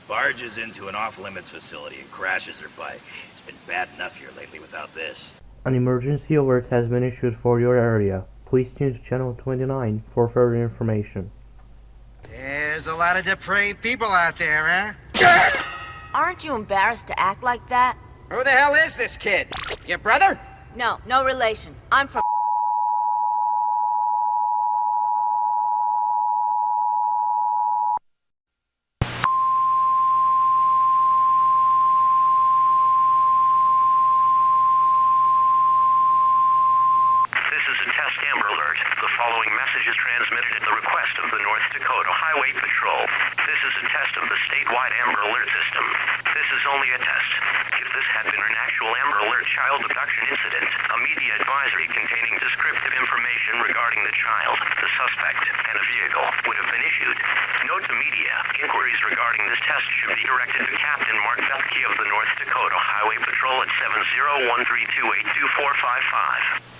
Barges into an off-limits facility and crashes her bike. It's been bad enough here lately without this. An emergency alert has been issued for your area. Please tune to Channel 29 for further information. There's a lot of depraved people out there, huh? Aren't you embarrassed to act like that? Who the hell is this kid? Your brother? No, no relation. I'm from... This is a test Amber Alert. The following message is transmitted at the request of the North Dakota Highway Patrol. This is a test of the statewide Amber Alert system. This is only a test. If this had been an actual Amber Alert child abduction incident, a media advisory containing descriptive information regarding the child, the suspect, and a vehicle would have been issued. Note to media, inquiries regarding this test should be directed to Captain Mark Bethke of the North Dakota Highway Patrol at 701-328-2455.